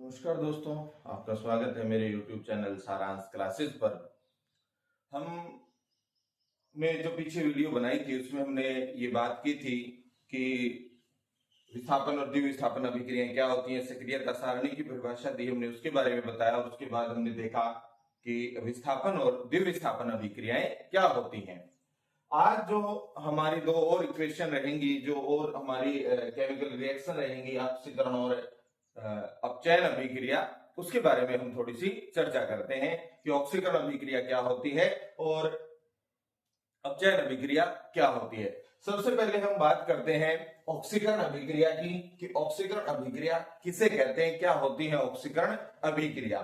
नमस्कार दोस्तों, आपका स्वागत है मेरे YouTube चैनल सारांश क्लासेस पर। हमने जो पीछे वीडियो बनाई थी उसमें हमने ये बात की थी कि विस्थापन और द्विविस्थापन अभिक्रियाएं क्या होती हैं, सक्रियता सारणी की परिभाषा दी हमने, उसके बारे में बताया। और उसके बाद हमने देखा कि विस्थापन और द्विविस्थापन अभिक्रियाएं क्या होती हैं। आज जो हमारी दो और इक्वेशन रहेंगी, जो और हमारी केमिकल रिएक्शन रहेंगी, ऑक्सीकरण और अपचयन अभिक्रिया, उसके बारे में हम थोड़ी सी चर्चा करते हैं कि ऑक्सीकरण अभिक्रिया क्या होती है और अपचयन अभिक्रिया क्या होती है। सबसे पहले हम बात करते हैं ऑक्सीकरण अभिक्रिया की कि ऑक्सीकरण अभिक्रिया किसे कहते हैं, क्या होती है ऑक्सीकरण अभिक्रिया।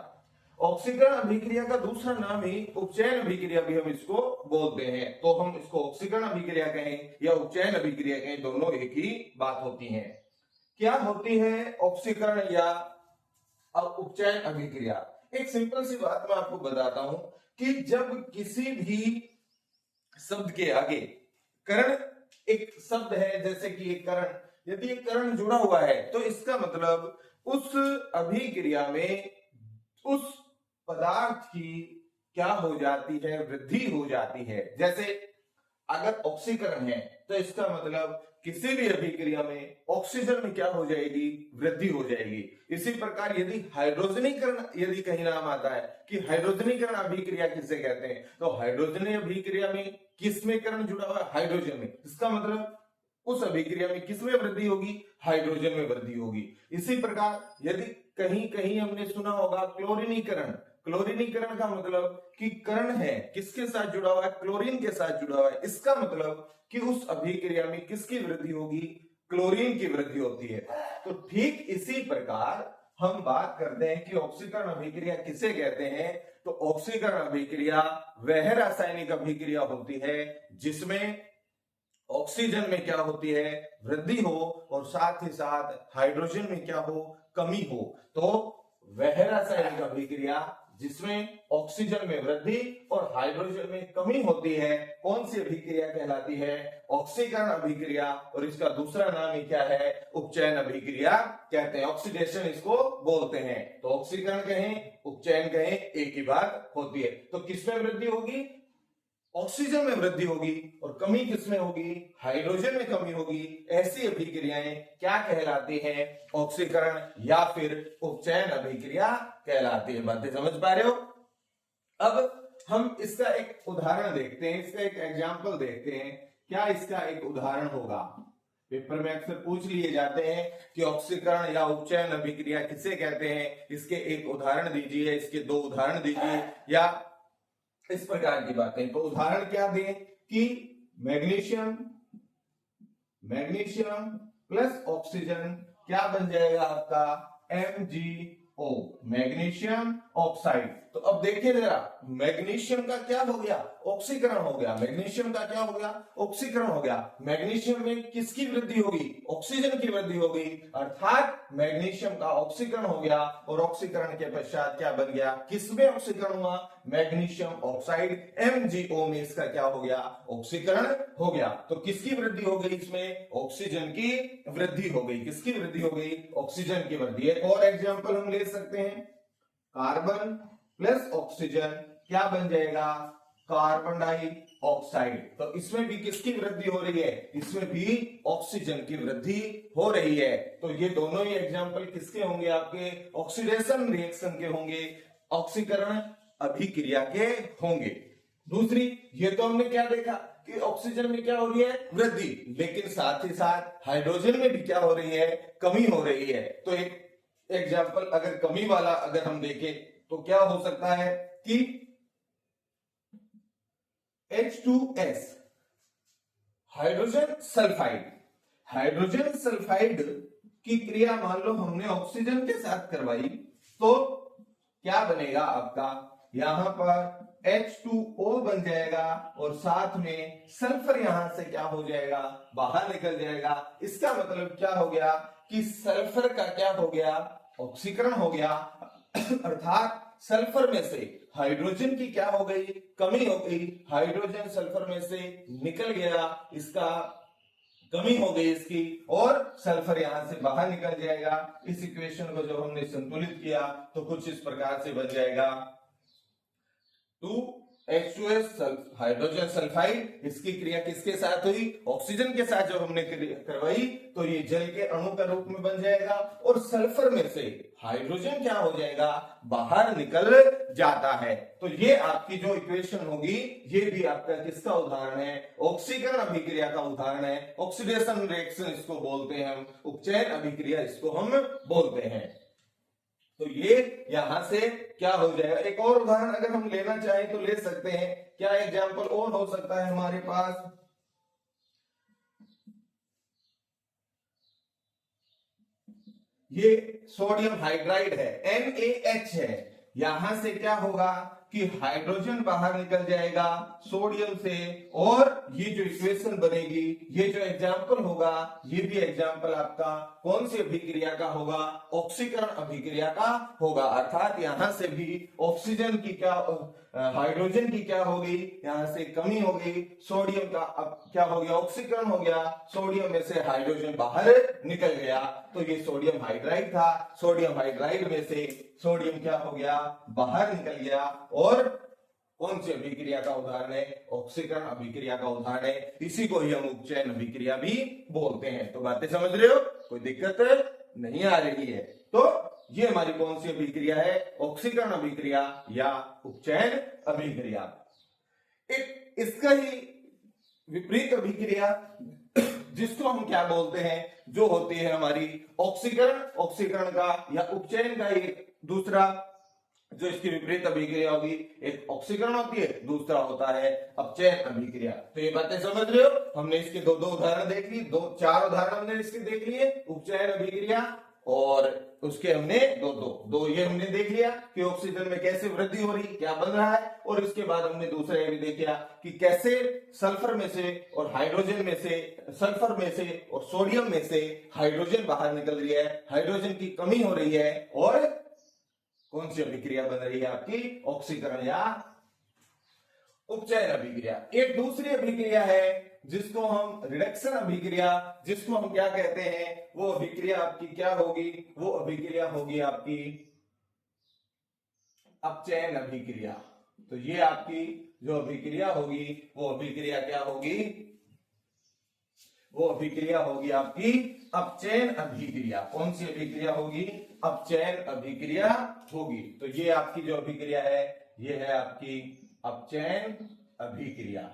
ऑक्सीकरण अभिक्रिया का दूसरा नाम ही उपचयन अभिक्रिया भी हम इसको बोलते हैं। तो हम इसको ऑक्सीकरण अभिक्रिया कहें या उपचयन अभिक्रिया कहें, दोनों एक ही बात होती है। क्या होती है ऑक्सीकरण या उपचयन अभिक्रिया? एक सिंपल सी बात मैं आपको बताता हूं कि जब किसी भी शब्द के आगे करण, एक शब्द है जैसे कि एक करण, यदि एक करण जुड़ा हुआ है तो इसका मतलब उस अभिक्रिया में उस पदार्थ की क्या हो जाती है, वृद्धि हो जाती है। जैसे अगर ऑक्सीकरण है तो इसका मतलब किसी भी अभिक्रिया में ऑक्सीजन में क्या हो जाएगी, वृद्धि हो जाएगी। इसी प्रकार यदि हाइड्रोजनीकरण, यदि कहीं नाम आता है कि हाइड्रोजनीकरण अभिक्रिया किसे कहते हैं, तो हाइड्रोजन अभिक्रिया में किसमें करण जुड़ा हुआ है, हाइड्रोजन में। इसका मतलब उस अभिक्रिया में किसमें वृद्धि होगी, हाइड्रोजन में वृद्धि होगी। इसी प्रकार यदि कहीं कहीं हमने सुना होगा क्लोरीनीकरण, क्लोरीनीकरण का मतलब कि कर्ण है किसके साथ जुड़ा हुआ है, क्लोरीन के साथ जुड़ा हुआ है। इसका मतलब कि उस अभिक्रिया में किसकी वृद्धि होगी, क्लोरीन की वृद्धि होती है। तो ठीक इसी प्रकार हम बात करते हैं कि ऑक्सीकरण अभिक्रिया किसे कहते हैं। तो ऑक्सीकरण अभिक्रिया वह रासायनिक अभिक्रिया होती है जिसमें ऑक्सीजन में क्या होती है, वृद्धि हो, और साथ ही साथ हाइड्रोजन में क्या हो, कमी हो। तो वह रासायनिक अभिक्रिया जिसमें ऑक्सीजन में वृद्धि और हाइड्रोजन में कमी होती है, कौन सी अभिक्रिया कहलाती है, ऑक्सीकरण अभिक्रिया। और इसका दूसरा नाम ही क्या है, उपचयन अभिक्रिया कहते हैं। ऑक्सीडेशन इसको बोलते हैं। तो ऑक्सीकरण कहें, उपचयन कहें, एक ही बात होती है। तो किसमें वृद्धि होगी, ऑक्सीजन में वृद्धि होगी, और कमी किसमें होगी, हाइड्रोजन में कमी होगी। ऐसी अभिक्रियाएं क्या कहलाती हैं, ऑक्सीकरण या फिर उपचयन अभिक्रिया कहलाती है। बातें समझ पा रहे हो? अब हम इसका एक उदाहरण देखते हैं, इसका एक एग्जाम्पल देखते हैं। क्या इसका एक उदाहरण होगा? पेपर में अक्सर पूछ लिए जाते हैं कि ऑक्सीकरण या उपचयन अभिक्रिया किसे कहते हैं, इसके एक उदाहरण दीजिए, इसके दो उदाहरण दीजिए, या इस प्रकार की बातें। तो उदाहरण क्या दें कि मैग्नीशियम, मैग्नीशियम प्लस ऑक्सीजन क्या बन जाएगा आपका, MgO, मैग्नीशियम ऑक्साइड। तो अब देखिए जरा, मैग्नीशियम का क्या हो गया, ऑक्सीकरण हो गया। मैग्नीशियम का क्या हो गया, ऑक्सीकरण हो गया। मैग्नीशियम में किसकी वृद्धि होगी, ऑक्सीजन की वृद्धि हो गई, अर्थात मैग्नीशियम का ऑक्सीकरण हो गया। और ऑक्सीकरण के पश्चात क्या बन गया, किसमें ऑक्सीकरण हुआ, मैग्नीशियम ऑक्साइड, MgO में इसका क्या हो गया, ऑक्सीकरण हो गया। तो किसकी वृद्धि हो गई, इसमें ऑक्सीजन की वृद्धि हो गई। किसकी वृद्धि हो गई, ऑक्सीजन की वृद्धि। एक और एग्जांपल हम ले सकते हैं, कार्बन प्लस ऑक्सीजन क्या बन जाएगा, कार्बन डाइऑक्साइड। तो इसमें भी किसकी वृद्धि हो रही है, इसमें भी ऑक्सीजन की वृद्धि हो रही है। तो ये दोनों ही एग्जांपल किसके होंगे, आपके ऑक्सीडेशन रिएक्शन के होंगे, ऑक्सीकरण अभिक्रिया के होंगे। दूसरी, ये तो हमने क्या देखा कि ऑक्सीजन में क्या हो रही है, वृद्धि, लेकिन साथ ही साथ हाइड्रोजन में भी क्या हो रही है, कमी हो रही है। तो एक एग्जाम्पल अगर कमी वाला अगर हम देखें तो क्या हो सकता है कि H2S, hydrogen sulphide, hydrogen sulphide की क्रिया मान लो हमने ऑक्सीजन के साथ करवाई, तो क्या बनेगा आपका, यहां पर H2O बन जाएगा और साथ में सल्फर यहां से क्या हो जाएगा, बाहर निकल जाएगा। इसका मतलब क्या हो गया कि सल्फर का क्या हो गया, ऑक्सीकरण हो गया, अर्थात सल्फर में से हाइड्रोजन की क्या हो गई, कमी हो गई, हाइड्रोजन सल्फर में से निकल गया, इसका कमी हो गई इसकी, और सल्फर यहां से बाहर निकल जाएगा। इस इक्वेशन को जब हमने संतुलित किया तो कुछ इस प्रकार से बन जाएगा 2H2S हाइड्रोजन सल्फाइड। इसकी क्रिया किसके साथ हुई? ऑक्सीजन के साथ जब हमने करवाई तो ये जल के अणु का रूप में बन जाएगा, और सल्फर में से हाइड्रोजन क्या हो जाएगा? बाहर निकल जाता है। तो ये आपकी जो इक्वेशन होगी ये भी आपका किसका उदाहरण है? ऑक्सीकरण अभिक्रिया का उदाहरण है। ऑक्सीडेशन रिएक्शन इसको बोलते हैं हम, उपचयन अभिक्रिया इसको हम बोलते हैं। तो ये यहां से क्या हो जाएगा? एक और उदाहरण अगर हम लेना चाहें तो ले सकते हैं। क्या एग्जाम्पल और हो सकता है हमारे पास? ये सोडियम हाइड्राइड है, NaH है। यहां से क्या होगा कि हाइड्रोजन बाहर निकल जाएगा सोडियम से, और ये जो इक्वेशन बनेगी, ये जो एग्जाम्पल होगा, ये भी एग्जाम्पल आपका कौन सी अभिक्रिया का होगा? ऑक्सीकरण अभिक्रिया का होगा। अर्थात यहां से भी ऑक्सीजन की क्या, हाइड्रोजन की क्या होगी? यहां से कमी हो गई, सोडियम का अब क्या हो गया? ऑक्सीकरण हो गया, सोडियम में से हाइड्रोजन बाहर निकल गया। तो ये सोडियम हाइड्राइड था, सोडियम हाइड्राइड में से सोडियम क्या हो गया? बाहर निकल गया, और कौन सी अभिक्रिया का उदाहरण है? ऑक्सीकरण अभिक्रिया का उदाहरण है। इसी को ही हम उपचयन अभिक्रिया भी बोलते हैं। तो बातें समझ रहे हो? कोई दिक्कत नहीं आ रही है? तो ये हमारी कौन सी अभिक्रिया है? ऑक्सीकरण अभिक्रिया या उपचयन अभिक्रिया। एक इसका ही विपरीत अभिक्रिया जिसको हम क्या बोलते हैं, जो होती है हमारी ऑक्सीकरण, ऑक्सीकरण का या उपचयन का एक दूसरा जो इसकी विपरीत अभिक्रिया होगी, एक ऑक्सीकरण होती है, दूसरा होता है अपचयन अभिक्रिया। तो ये बातें समझ रहे हो? हमने इसके दो उदाहरण देख ली, चार उदाहरण हमने इसके देख लिए, उपचयन अभिक्रिया, और उसके हमने दो ये हमने देख लिया कि ऑक्सीजन में कैसे वृद्धि हो रही, क्या बन रहा है, और इसके बाद हमने दूसरा ये भी देख लिया कि कैसे सल्फर में से और हाइड्रोजन में से, सल्फर में से और सोडियम में से हाइड्रोजन बाहर निकल रही है, हाइड्रोजन की कमी हो रही है, और कौन सी अभिक्रिया बन रही है आपकी? ऑक्सीकरण या उपचयन अभिक्रिया। एक दूसरी अभिक्रिया है जिसको हम रिडक्शन अभिक्रिया, जिसको हम क्या कहते हैं? वो अभिक्रिया आपकी क्या होगी? वो अभिक्रिया होगी आपकी अपचयन अभिक्रिया। तो ये आपकी जो अभिक्रिया होगी वो अभिक्रिया क्या होगी? वो अभिक्रिया होगी आपकी अपचयन अभिक्रिया। कौन सी अभिक्रिया होगी? अपचयन अभिक्रिया होगी। तो ये आपकी जो अभिक्रिया है ये है आपकी अपचयन अभिक्रिया।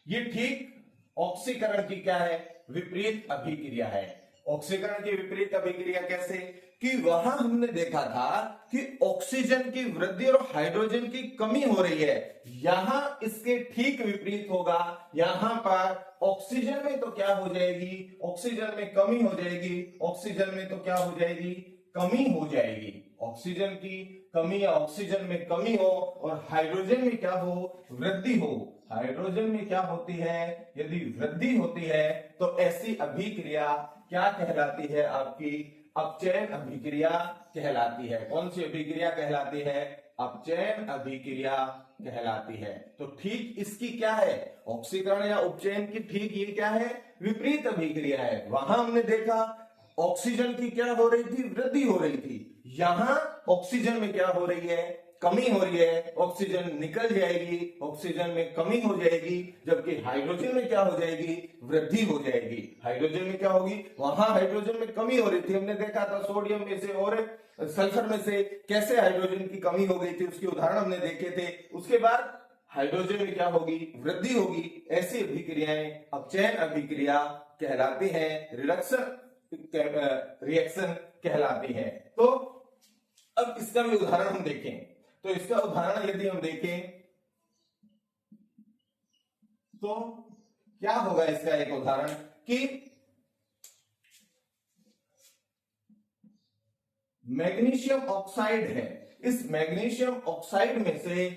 ये ठीक ऑक्सीकरण की क्या है? विपरीत अभिक्रिया है। ऑक्सीकरण की विपरीत अभिक्रिया कैसे? कि वहां हमने देखा था कि ऑक्सीजन की वृद्धि और हाइड्रोजन की कमी हो रही है। यहां इसके ठीक विपरीत होगा। यहां पर ऑक्सीजन में तो क्या हो जाएगी? ऑक्सीजन में कमी हो जाएगी। ऑक्सीजन में तो क्या हो जाएगी? कमी हो जाएगी। ऑक्सीजन की कमी या ऑक्सीजन में कमी हो, और हाइड्रोजन में क्या हो? वृद्धि हो। हाइड्रोजन में क्या होती है? यदि वृद्धि होती है तो ऐसी अभिक्रिया क्या कहलाती है? आपकी अपचयन अभिक्रिया कहलाती है। कौन सी अभिक्रिया कहलाती है? अपचयन अभिक्रिया कहलाती है। तो ठीक इसकी क्या है? ऑक्सीकरण या उपचयन की ठीक ये क्या है? विपरीत अभिक्रिया है। वहां हमने देखा ऑक्सीजन की क्या हो रही थी? वृद्धि हो रही थी। यहां ऑक्सीजन में क्या हो रही है? कमी हो रही है। ऑक्सीजन निकल जाएगी, ऑक्सीजन में कमी हो जाएगी, जबकि हाइड्रोजन में क्या हो जाएगी? वृद्धि हो जाएगी। हाइड्रोजन में क्या होगी? वहां हाइड्रोजन में कमी हो रही थी, हमने देखा था सोडियम में से और सल्फर में से कैसे हाइड्रोजन की कमी हो गई थी, उसके उदाहरण हमने देखे थे। उसके बाद हाइड्रोजन में क्या होगी? वृद्धि होगी। ऐसी अभिक्रियाएं अपचयन अभिक्रिया कहलाती हैं, रिडक्शन रिएक्शन कहलाती है। तो अब इसका भी उदाहरण हम देखें। तो इसका उदाहरण यदि हम देखें तो क्या होगा? इसका एक उदाहरण कि मैग्नीशियम ऑक्साइड है। इस मैग्नीशियम ऑक्साइड में से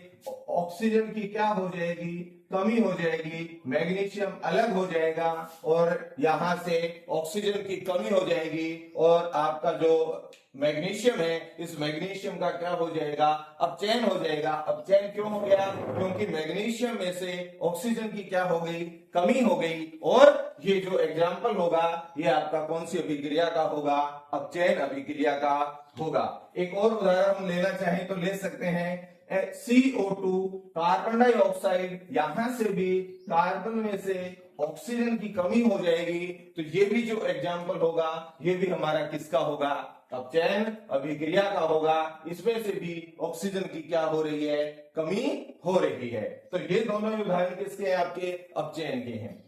ऑक्सीजन की क्या हो जाएगी? कमी हो जाएगी, मैग्नीशियम अलग हो जाएगा और यहां से ऑक्सीजन की कमी हो जाएगी और आपका जो मैग्नीशियम है इस मैग्नीशियम का क्या हो जाएगा, अपचयन हो जाएगा। अपचयन क्यों हो गया, क्योंकि मैग्नीशियम में से ऑक्सीजन की क्या हो गई, कमी हो गई। और ये जो एग्जाम्पल होगा ये आपका कौन सी अभिक्रिया का होगा, अपचयन अभिक्रिया का होगा। एक और उदाहरण हम लेना चाहें तो ले सकते हैं CO2 कार्बन डाइऑक्साइड, यहां से भी कार्बन में से ऑक्सीजन की कमी हो जाएगी, तो ये भी जो एग्जाम्पल होगा ये भी हमारा किसका होगा, अपचयन अभिक्रिया का होगा। इसमें से भी ऑक्सीजन की क्या हो रही है, कमी हो रही है। तो ये दोनों उदाहरण किसके हैं, आपके अपचयन के हैं।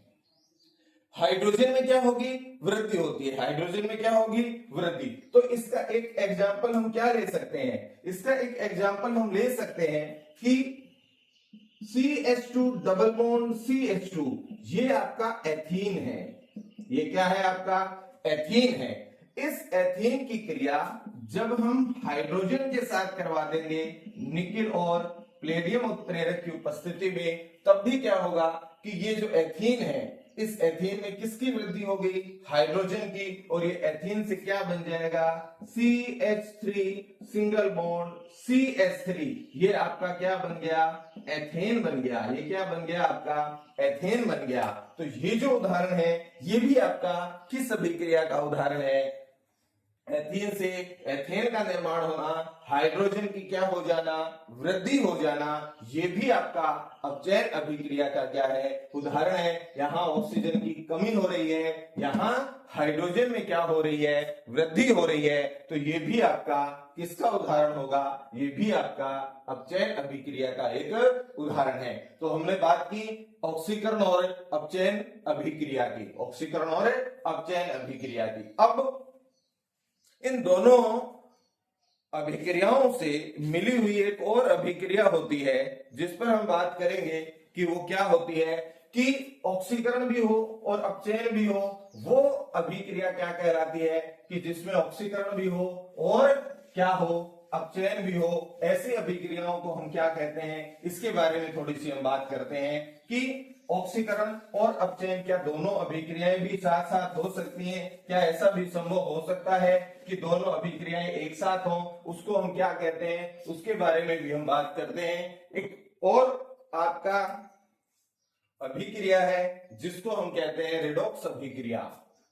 हाइड्रोजन में क्या होगी, वृद्धि होती है। हाइड्रोजन में क्या होगी, वृद्धि। तो इसका एक एग्जाम्पल हम क्या ले सकते हैं, इसका एक एग्जाम्पल हम ले सकते हैं कि CH2 डबल बॉन्ड CH2, ये आपका एथीन है। ये क्या है, आपका एथीन है। इस एथीन की क्रिया जब हम हाइड्रोजन के साथ करवा देंगे निकेल और प्लेडियम उत्प्रेरक की उपस्थिति में, तब भी क्या होगा कि ये जो एथीन है इस एथीन में किसकी वृद्धि हो गई, हाइड्रोजन की। और ये एथीन से क्या बन जाएगा, CH3 सिंगल बॉन्ड CH3, ये आपका क्या बन गया, एथेन बन गया। ये क्या बन गया, आपका एथेन बन गया। तो ये जो उदाहरण है ये भी आपका किस अभिक्रिया का उदाहरण है, एथीन से एथेन का निर्माण होना, हाइड्रोजन की क्या हो जाना, वृद्धि हो जाना, ये भी आपका अपचयन अभिक्रिया का क्या है, उदाहरण है। यहाँ ऑक्सीजन की कमी हो रही है, यहाँ हाइड्रोजन में क्या हो रही है, वृद्धि हो रही है। तो ये भी आपका किसका उदाहरण होगा, ये भी आपका अपचयन अभिक्रिया का एक उदाहरण है। तो हमने बात की ऑक्सीकरण और अपचयन अभिक्रिया की, ऑक्सीकरण और अपचयन अभिक्रिया की। अब इन दोनों अभिक्रियाओं से मिली हुई एक और अभिक्रिया होती है जिस पर हम बात करेंगे कि वो क्या होती है, कि ऑक्सीकरण भी हो और अपचयन भी हो। वो अभिक्रिया क्या कहलाती है, कि जिसमें ऑक्सीकरण भी हो और क्या हो, अपचयन भी हो। ऐसी अभिक्रियाओं को हम क्या कहते हैं, इसके बारे में थोड़ी सी हम बात करते हैं कि ऑक्सीकरण और अपचयन क्या दोनों अभिक्रियाएं भी साथ साथ हो सकती हैं, क्या ऐसा भी संभव हो सकता है कि दोनों अभिक्रियाएं एक साथ हों, उसको हम क्या कहते हैं, उसके बारे में भी हम बात करते हैं। एक और आपका अभिक्रिया है जिसको हम कहते हैं रेडॉक्स अभिक्रिया,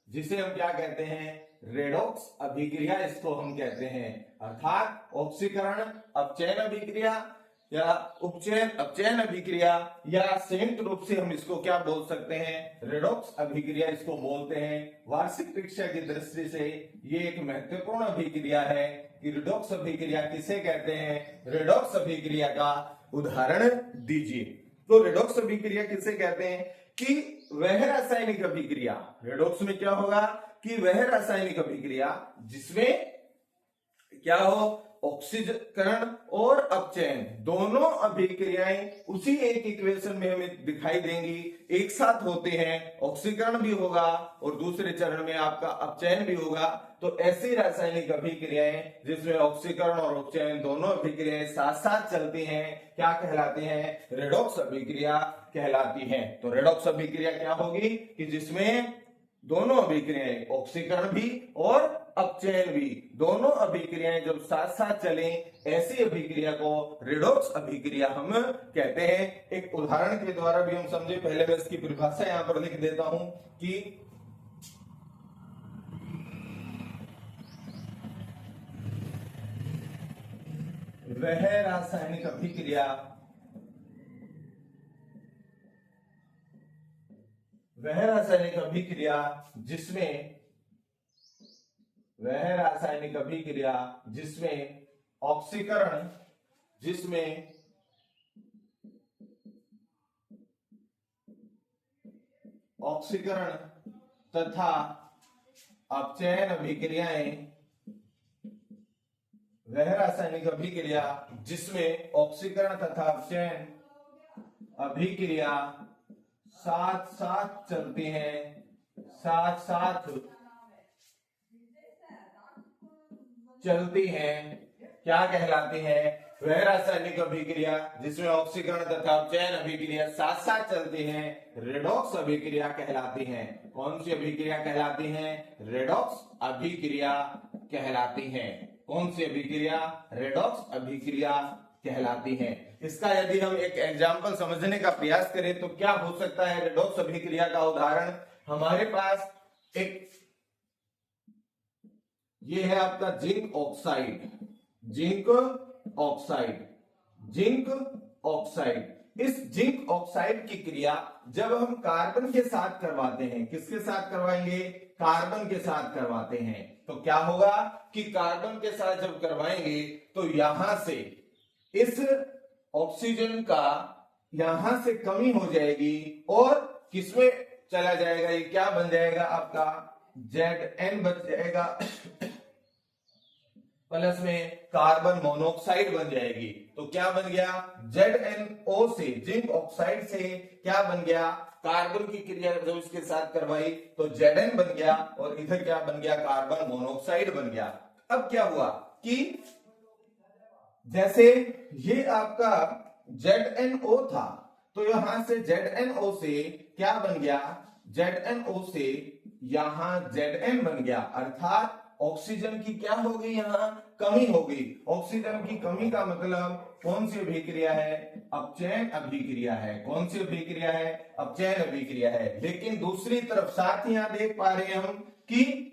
जिसे हम क्या कहते हैं, रेडॉक्स अभिक्रिया इसको हम कहते हैं। अर्थात ऑक्सीकरण अपचयन अभिक्रिया या उपचयन अपचयन अभिक्रिया, या संयुक्त रूप से हम इसको क्या बोल सकते हैं, रेडॉक्स अभिक्रिया इसको बोलते हैं। वार्षिक परीक्षा की दृष्टि से ये एक महत्वपूर्ण अभिक्रिया है कि रेडॉक्स अभिक्रिया किसे कहते हैं, रेडॉक्स अभिक्रिया का उदाहरण दीजिए। तो रेडॉक्स अभिक्रिया किसे कहते हैं, कि वह रासायनिक अभिक्रिया, रेडॉक्स में क्या होगा, कि वह रासायनिक अभिक्रिया जिसमें क्या हो, ऑक्सीकरण और अपचयन दोनों अभिक्रियाएं उसी एक इक्वेशन में हमें दिखाई देंगी, एक साथ होते हैं। ऑक्सीकरण भी होगा और दूसरे चरण में आपका अपचयन भी होगा। तो ऐसी रासायनिक अभिक्रियाएं जिसमें ऑक्सीकरण और अपचयन दोनों अभिक्रियाएं साथ साथ चलती हैं, क्या कहलाती हैं, रेडॉक्स अभिक्रिया कहलाती हैं। तो रेडॉक्स अभिक्रिया क्या होगी, कि जिसमें दोनों अभिक्रियाएं ऑक्सीकरण भी और अपचयन भी दोनों अभिक्रियाएं जब साथ साथ चलें, ऐसी अभिक्रिया को रेडॉक्स अभिक्रिया हम कहते हैं। एक उदाहरण के द्वारा भी हम समझे, पहले मैं इसकी परिभाषा यहां पर लिख देता हूं कि वह रासायनिक अभिक्रिया, वह रासायनिक अभिक्रिया जिसमें, वह रासायनिक अभिक्रिया जिसमें ऑक्सीकरण, जिसमें ऑक्सीकरण तथा अपचयन अभिक्रियाएं, वह रासायनिक अभिक्रिया जिसमें ऑक्सीकरण तथा अपचयन अभिक्रिया साथ साथ चलती हैं, साथ साथ चलती हैं, क्या कहलाती हैं, वह रासायनिक अभिक्रिया जिसमें ऑक्सीकरण तथा अपचयन अभिक्रिया साथ साथ चलती हैं रेडॉक्स अभिक्रिया कहलाती हैं। कौन सी अभिक्रिया कहलाती हैं? रेडॉक्स अभिक्रिया कहलाती हैं। कौन सी अभिक्रिया? रेडॉक्स अभिक्रिया कहलाती हैं। इसका यदि हम एक एग्जाम्पल समझने का प्रयास करें तो क्या हो सकता है रेडॉक्स अभिक्रिया का उदाहरण? हमारे पास एक ये है आपका zinc oxide, zinc oxide, zinc oxide. इस जिंक ऑक्साइड की क्रिया जब हम कार्बन के साथ करवाते हैं, किसके साथ करवाएंगे? कार्बन के साथ करवाते हैं, तो क्या होगा कि कार्बन के साथ जब करवाएंगे तो यहां से इस ऑक्सीजन का यहां से कमी हो जाएगी और किसमें चला जाएगा? ये क्या बन जाएगा आपका? Zn बच जाएगा प्लस में कार्बन मोनोऑक्साइड बन जाएगी। तो क्या बन गया? ZnO से, जिंक ऑक्साइड से क्या बन गया? कार्बन की क्रिया जब इसके साथ करवाई तो Zn बन गया और इधर क्या बन गया? कार्बन मोनोऑक्साइड बन गया। अब क्या हुआ कि जैसे ये आपका ZnO था तो यहां से ZnO से क्या बन गया? ZnO से यहां Zn बन गया, अर्थात ऑक्सीजन की क्या हो गई? यहां कमी हो गई। ऑक्सीजन की कमी का मतलब कौन सी अभिक्रिया है? अपचयन अभिक्रिया है। कौन सी अभिक्रिया है? अपचयन अभिक्रिया है। लेकिन दूसरी तरफ साथ ही यहां देख पा रहे हैं हम कि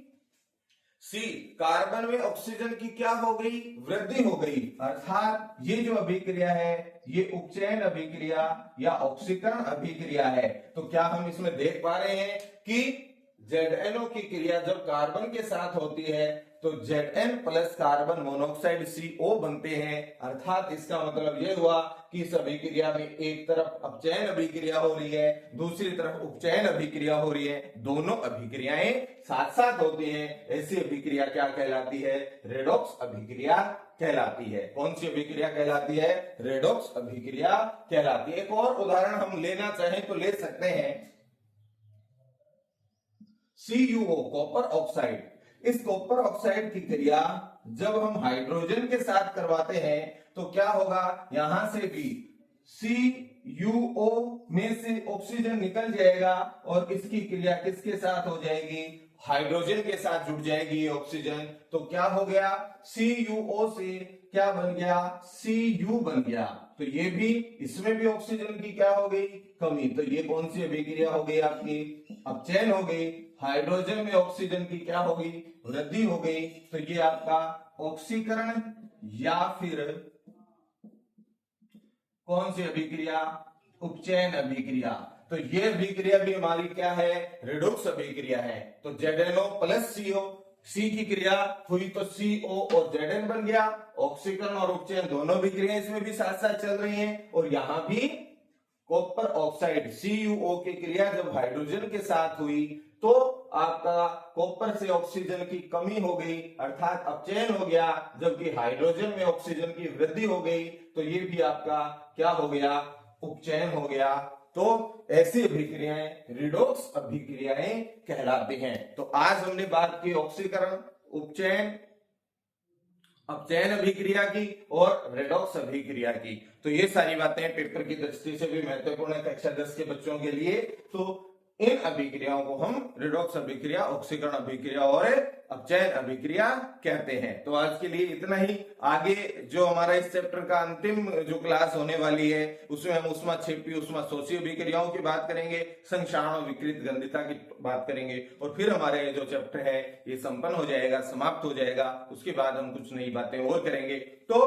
सी कार्बन में ऑक्सीजन की क्या हो गई? वृद्धि हो गई, अर्थात ये जो अभिक्रिया है ये उपचयन अभिक्रिया या ऑक्सीकरण अभिक्रिया है। तो क्या हम इसमें देख पा रहे हैं कि ZnO की क्रिया जब कार्बन के साथ होती है तो Zn plus carbon monoxide CO बनते हैं, अर्थात इसका मतलब यह हुआ कि इस अभिक्रिया में एक तरफ अपचयन अभिक्रिया हो रही है, दूसरी तरफ उपचयन अभिक्रिया हो रही है, दोनों अभिक्रियाएं साथ साथ होती हैं। ऐसी अभिक्रिया क्या कहलाती है? रेडॉक्स अभिक्रिया कहलाती है। कौन सी अभिक्रिया कहलाती है? रेडॉक्स अभिक्रिया कहलाती है। एक और उदाहरण हम लेना चाहें तो ले सकते हैं CuO, कॉपर ऑक्साइड। इस कॉपर ऑक्साइड की क्रिया जब हम हाइड्रोजन के साथ करवाते हैं तो क्या होगा? यहां से भी CuO में से ऑक्सीजन निकल जाएगा और इसकी क्रिया किसके साथ हो जाएगी? हाइड्रोजन के साथ जुड़ जाएगी ऑक्सीजन। तो क्या हो गया? CuO से क्या बन गया? Cu बन गया। तो ये भी, इसमें भी ऑक्सीजन की क्या हो गई? कमी। तो ये कौन सी अभिक्रिया हो गई आपकी? अपचयन हो गई। हाइड्रोजन में ऑक्सीजन की क्या हो गई? वृद्धि हो गई। तो ये आपका ऑक्सीकरण या फिर कौन सी अभिक्रिया? उपचयन अभिक्रिया। तो ये अभिक्रिया भी हमारी क्या है? रेडॉक्स अभिक्रिया है। तो ZnO प्लस CO, C की क्रिया हुई तो CO और Zn बन गया। ऑक्सीकरण और उपचयन दोनों अभिक्रियाएं इसमें भी साथ साथ चल रही हैं और यहां भी कॉपर ऑक्साइड CuO की क्रिया जब हाइड्रोजन के साथ हुई तो आपका कॉपर से ऑक्सीजन की कमी हो गई, अर्थात अपचयन हो गया, जबकि हाइड्रोजन में ऑक्सीजन की वृद्धि हो गई। तो ये भी आपका क्या हो गया? उपचयन हो गया। तो ऐसी अभिक्रियाएं रेडॉक्स अभिक्रियाएं कहलाती हैं। तो आज हमने बात की ऑक्सीकरण, उपचयन, अपचयन अभिक्रिया की और रेडॉक्स अभिक्रिया की। तो ये सारी बातें पेपर की दृष्टि से भी महत्वपूर्ण है कक्षा 10 के बच्चों के लिए। तो इन अभिक्रियाओं को हम रेडॉक्स अभिक्रिया, ऑक्सीकरण अभिक्रिया और अपचयन अभिक्रिया कहते हैं। तो आज के लिए इतना ही। आगे जो हमारा इस चैप्टर का अंतिम जो क्लास होने वाली है उसमें हम ऊष्माक्षेपी, ऊष्माशोषी अभिक्रियाओं की बात करेंगे, संक्षारण विकृत गंधिता की बात करेंगे और फिर हमारे जो चैप्टर है ये संपन्न हो जाएगा, समाप्त हो जाएगा। उसके बाद हम कुछ नई बातें और करेंगे। तो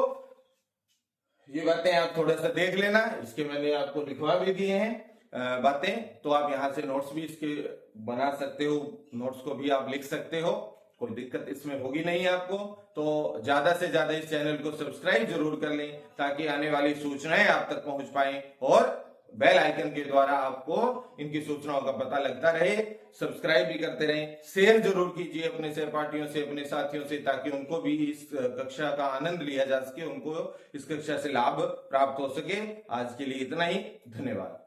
ये बातें आप थोड़ा सा देख लेना, इसके मैंने आपको लिखवा भी दिए हैं बातें। तो आप यहाँ से नोट्स भी इसके बना सकते हो, नोट्स को भी आप लिख सकते हो, कोई दिक्कत इसमें होगी नहीं आपको। तो ज्यादा से ज्यादा इस चैनल को सब्सक्राइब जरूर कर लें ताकि आने वाली सूचनाएं आप तक पहुंच पाए और बेल आइकन के द्वारा आपको इनकी सूचनाओं का पता लगता रहे। सब्सक्राइब भी करते रहें, शेयर जरूर कीजिए अपने सहपाठियों से, अपने साथियों से, ताकि उनको भी इस कक्षा का आनंद लिया जा सके, उनको इस कक्षा से लाभ प्राप्त हो सके। आज के लिए इतना ही, धन्यवाद।